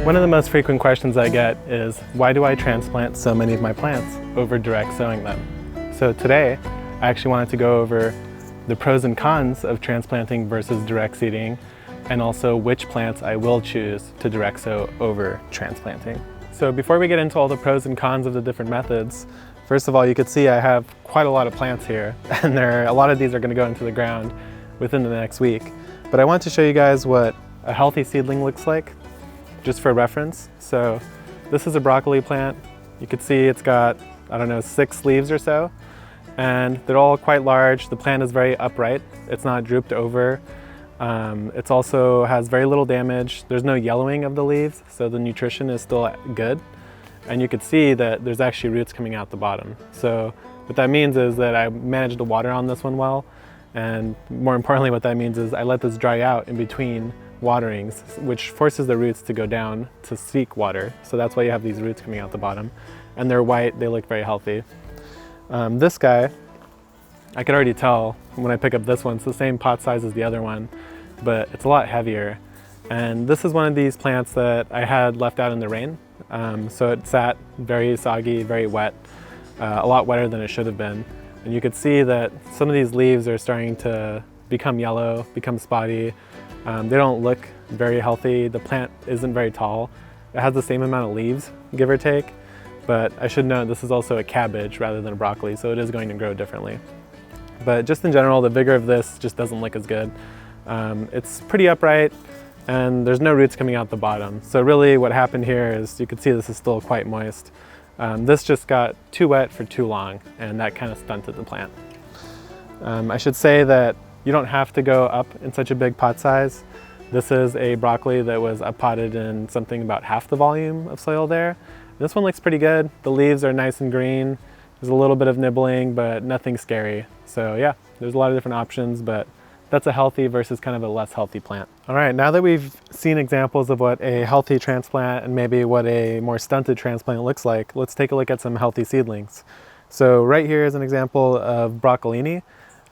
One of the most frequent questions I get is, why do I transplant so many of my plants over direct sowing them? So today, I actually wanted to go over the pros and cons of transplanting versus direct seeding, and also which plants I will choose to direct sow over transplanting. So before we get into all the pros and cons of the different methods, first of all, you can see I have quite a lot of plants here, and a lot of these are going to go into the ground within the next week. But I want to show you guys what a healthy seedling looks like, just for reference. So this is a broccoli plant. You can see it's got, I don't know, 6 leaves or so, and they're all quite large. The plant is very upright. It's not drooped over. It also has very little damage. There's no yellowing of the leaves, so the nutrition is still good. And you can see that there's actually roots coming out the bottom. So what that means is that I managed to water on this one well, and more importantly what that means is I let this dry out in between waterings, which forces the roots to go down to seek water. So that's why you have these roots coming out the bottom. And they're white, they look very healthy. This guy, I could already tell when I pick up this one, it's the same pot size as the other one, but it's a lot heavier. And this is one of these plants that I had left out in the rain. So it sat very soggy, very wet, a lot wetter than it should have been. And you could see that some of these leaves are starting to become yellow, become spotty. They don't look very healthy. The plant isn't very tall. It has the same amount of leaves, give or take, but I should note this is also a cabbage rather than a broccoli, so it is going to grow differently. But just in general, the vigor of this just doesn't look as good. It's pretty upright, and there's no roots coming out the bottom. So really what happened here is, you can see this is still quite moist. This just got too wet for too long, and that kind of stunted the plant. I should say that you don't have to go up in such a big pot size. This is a broccoli that was up potted in something about half the volume of soil there. This one looks pretty good. The leaves are nice and green. There's a little bit of nibbling, but nothing scary. So yeah, there's a lot of different options, but that's a healthy versus kind of a less healthy plant. All right, now that we've seen examples of what a healthy transplant and maybe what a more stunted transplant looks like, let's take a look at some healthy seedlings. So right here is an example of broccolini.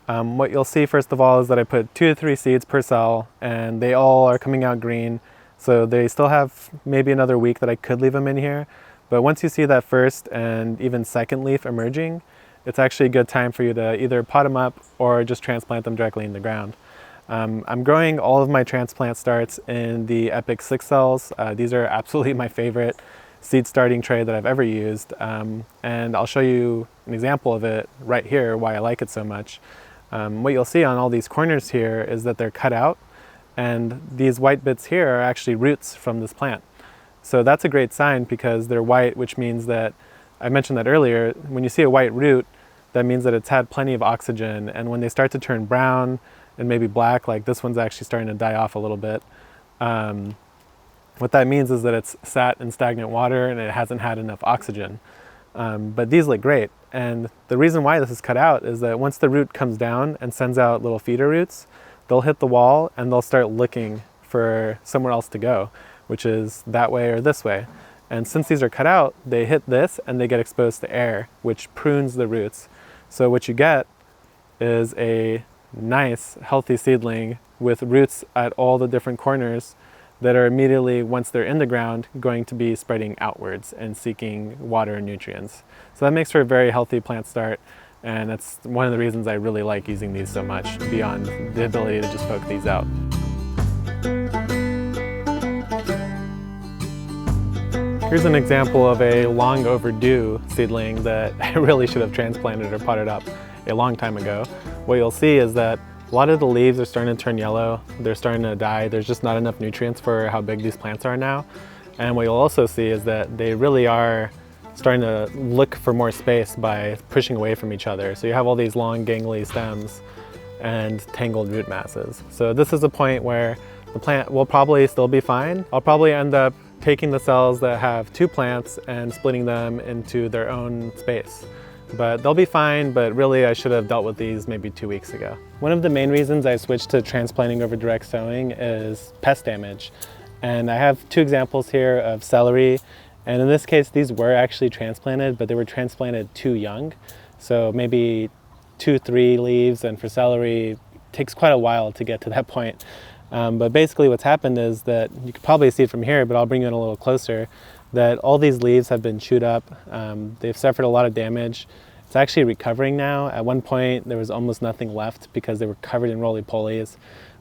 What you'll see first of all is that I put 2 to 3 seeds per cell, and they all are coming out green. So they still have maybe another week that I could leave them in here. But once you see that first and even second leaf emerging, it's actually a good time for you to either pot them up or just transplant them directly in the ground. I'm growing all of my transplant starts in the Epic 6 cells. These are absolutely my favorite seed starting tray that I've ever used. And I'll show you an example of it right here, why I like it so much. What you'll see on all these corners here is that they're cut out, and these white bits here are actually roots from this plant. So that's a great sign because they're white, which means that, I mentioned that earlier, when you see a white root, that means that it's had plenty of oxygen, and when they start to turn brown and maybe black, like this one's actually starting to die off a little bit, what that means is that it's sat in stagnant water and it hasn't had enough oxygen. But these look great, and the reason why this is cut out is that once the root comes down and sends out little feeder roots, they'll hit the wall and they'll start looking for somewhere else to go, which is that way or this way. And since these are cut out, they hit this and they get exposed to air, which prunes the roots. So what you get is a nice, healthy seedling with roots at all the different corners that are immediately, once they're in the ground, going to be spreading outwards and seeking water and nutrients. So that makes for a very healthy plant start, and that's one of the reasons I really like using these so much, beyond the ability to just poke these out. Here's an example of a long overdue seedling that I really should have transplanted or potted up a long time ago. What you'll see is that a lot of the leaves are starting to turn yellow, they're starting to die, there's just not enough nutrients for how big these plants are now. And what you'll also see is that they really are starting to look for more space by pushing away from each other. So you have all these long gangly stems and tangled root masses. So this is a point where the plant will probably still be fine. I'll probably end up taking the cells that have 2 plants and splitting them into their own space. But they'll be fine, but really I should have dealt with these maybe 2 weeks ago. One of the main reasons I switched to transplanting over direct sowing is pest damage. And I have 2 examples here of celery, and in this case these were actually transplanted, but they were transplanted too young. So maybe 2-3 leaves, and for celery it takes quite a while to get to that point. But basically what's happened is that, you can probably see it from here, but I'll bring you in a little closer, that all these leaves have been chewed up. They've suffered a lot of damage. It's actually recovering now. At one point there was almost nothing left because they were covered in roly-polies,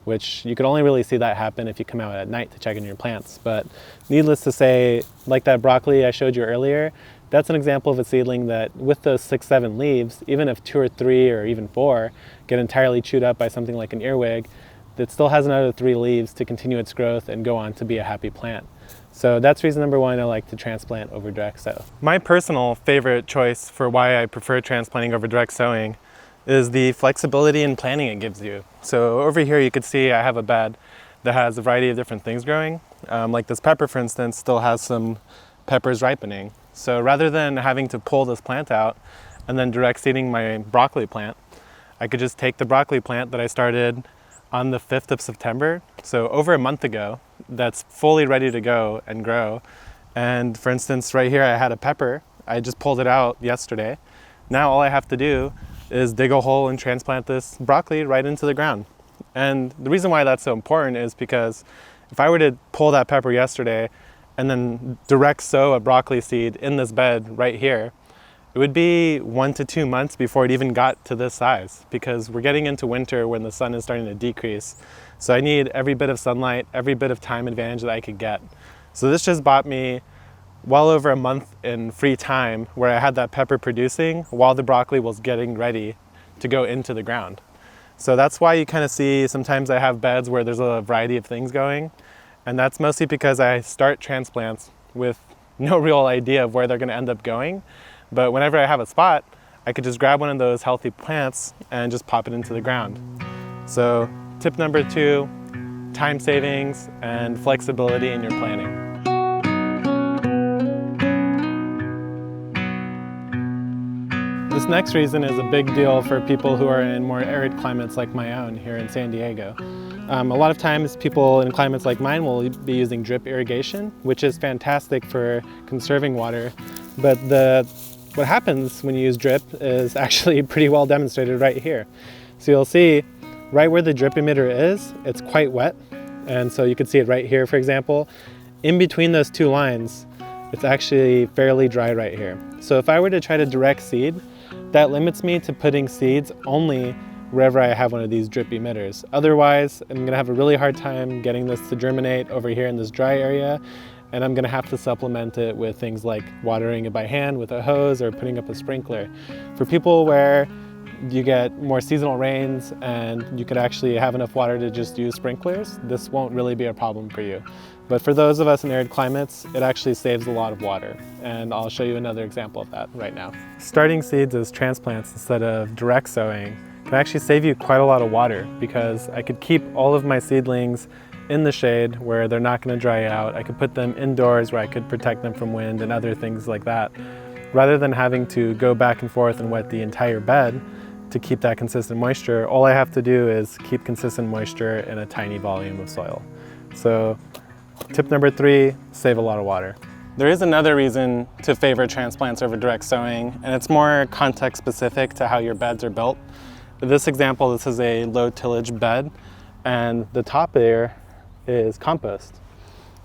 which you could only really see that happen if you come out at night to check on your plants. But needless to say, like that broccoli I showed you earlier, that's an example of a seedling that with those 6-7 leaves, even if 2 or 3 or even 4 get entirely chewed up by something like an earwig, it still has another 3 leaves to continue its growth and go on to be a happy plant. So that's reason number 1 I like to transplant over direct sow. My personal favorite choice for why I prefer transplanting over direct sowing is the flexibility in planting it gives you. So over here you can see I have a bed that has a variety of different things growing. Like this pepper, for instance, still has some peppers ripening. So rather than having to pull this plant out and then direct seeding my broccoli plant, I could just take the broccoli plant that I started on the 5th of September, so over a month ago, that's fully ready to go and grow. And for instance, right here I had a pepper. I just pulled it out yesterday. Now all I have to do is dig a hole and transplant this broccoli right into the ground. And the reason why that's so important is because if I were to pull that pepper yesterday and then direct sow a broccoli seed in this bed right here, it would be 1 to 2 months before it even got to this size, because we're getting into winter when the sun is starting to decrease. So I need every bit of sunlight, every bit of time advantage that I could get. So this just bought me well over a month in free time where I had that pepper producing while the broccoli was getting ready to go into the ground. So that's why you kind of see sometimes I have beds where there's a variety of things going. And that's mostly because I start transplants with no real idea of where they're going to end up going. But whenever I have a spot, I could just grab one of those healthy plants and just pop it into the ground. So tip number 2, time savings and flexibility in your planting. This next reason is a big deal for people who are in more arid climates like my own here in San Diego. A lot of times people in climates like mine will be using drip irrigation, which is fantastic for conserving water. But what happens when you use drip is actually pretty well demonstrated right here. So you'll see right where the drip emitter is, it's quite wet. And so you can see it right here, for example. In between those 2 lines, it's actually fairly dry right here. So if I were to try to direct seed, that limits me to putting seeds only wherever I have one of these drip emitters. Otherwise, I'm gonna have a really hard time getting this to germinate over here in this dry area, and I'm gonna have to supplement it with things like watering it by hand with a hose or putting up a sprinkler. For people where you get more seasonal rains and you could actually have enough water to just use sprinklers, this won't really be a problem for you. But for those of us in arid climates, it actually saves a lot of water. And I'll show you another example of that right now. Starting seeds as transplants instead of direct sowing can actually save you quite a lot of water, because I could keep all of my seedlings in the shade where they're not going to dry out. I could put them indoors where I could protect them from wind and other things like that, rather than having to go back and forth and wet the entire bed to keep that consistent moisture. All I have to do is keep consistent moisture in a tiny volume of soil. So tip number 3, save a lot of water. There is another reason to favor transplants over direct sowing, and it's more context specific to how your beds are built. In this example, this is a low tillage bed, and the top there is compost.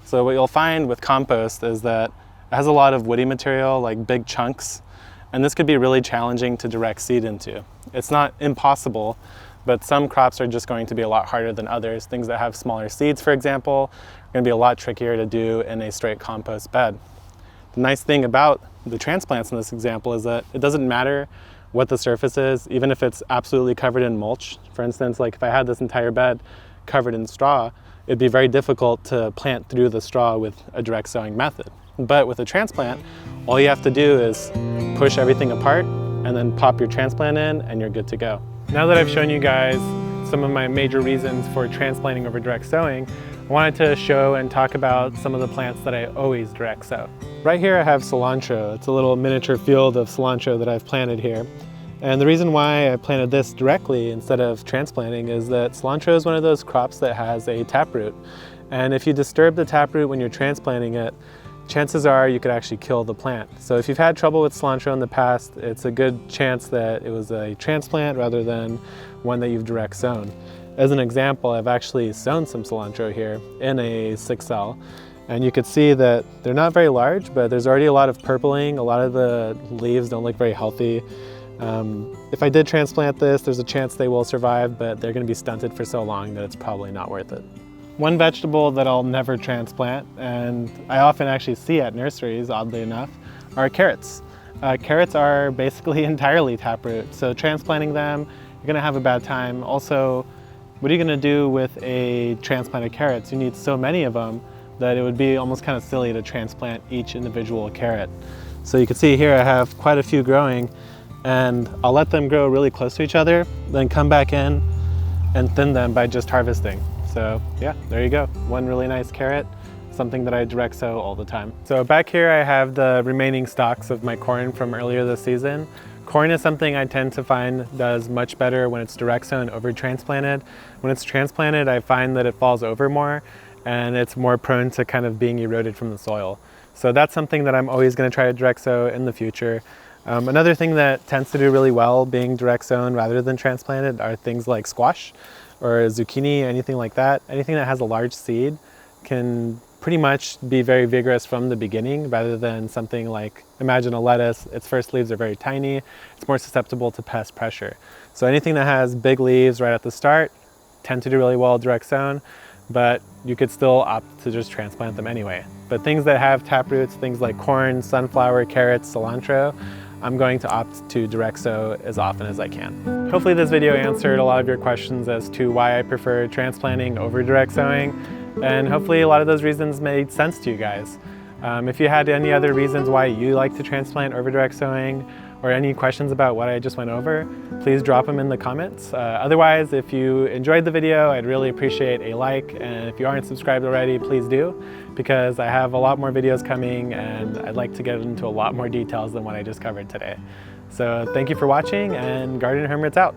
So what you'll find with compost is that it has a lot of woody material, like big chunks, and this could be really challenging to direct seed into. It's not impossible, but some crops are just going to be a lot harder than others. Things that have smaller seeds, for example, are going to be a lot trickier to do in a straight compost bed. The nice thing about the transplants in this example is that it doesn't matter what the surface is, even if it's absolutely covered in mulch. For instance, like if I had this entire bed covered in straw, it'd be very difficult to plant through the straw with a direct sowing method. But with a transplant, all you have to do is push everything apart and then pop your transplant in and you're good to go. Now that I've shown you guys some of my major reasons for transplanting over direct sowing, I wanted to show and talk about some of the plants that I always direct sow. Right here I have cilantro. It's a little miniature field of cilantro that I've planted here. And the reason why I planted this directly instead of transplanting is that cilantro is one of those crops that has a taproot. And if you disturb the taproot when you're transplanting it, chances are you could actually kill the plant. So if you've had trouble with cilantro in the past, it's a good chance that it was a transplant rather than one that you've direct sown. As an example, I've actually sown some cilantro here in a 6L, and you could see that they're not very large, but there's already a lot of purpling. A lot of the leaves don't look very healthy. If I did transplant this, there's a chance they will survive, but they're going to be stunted for so long that it's probably not worth it. One vegetable that I'll never transplant, and I often actually see at nurseries, oddly enough, are carrots. Carrots are basically entirely taproot, so transplanting them, you're going to have a bad time. Also, what are you going to do with a transplanted carrots? You need so many of them that it would be almost kind of silly to transplant each individual carrot. So you can see here I have quite a few growing, and I'll let them grow really close to each other, then come back in and thin them by just harvesting. So yeah, there you go. One really nice carrot, something that I direct sow all the time. So back here I have the remaining stalks of my corn from earlier this season. Corn is something I tend to find does much better when it's direct sown over transplanted. When it's transplanted, I find that it falls over more and it's more prone to kind of being eroded from the soil. So that's something that I'm always going to try to direct sow in the future. Another thing that tends to do really well being direct sown rather than transplanted are things like squash or zucchini, anything like that. Anything that has a large seed can pretty much be very vigorous from the beginning rather than something like, imagine a lettuce, its first leaves are very tiny, it's more susceptible to pest pressure. So anything that has big leaves right at the start tend to do really well direct sown, but you could still opt to just transplant them anyway. But things that have taproots, things like corn, sunflower, carrots, cilantro, I'm going to opt to direct sow as often as I can. Hopefully this video answered a lot of your questions as to why I prefer transplanting over direct sowing, and hopefully a lot of those reasons made sense to you guys. If you had any other reasons why you like to transplant over direct sowing, or any questions about what I just went over, please drop them in the comments. Otherwise, if you enjoyed the video, I'd really appreciate a like, and if you aren't subscribed already, please do, because I have a lot more videos coming and I'd like to get into a lot more details than what I just covered today. So thank you for watching, and Garden Hermits out.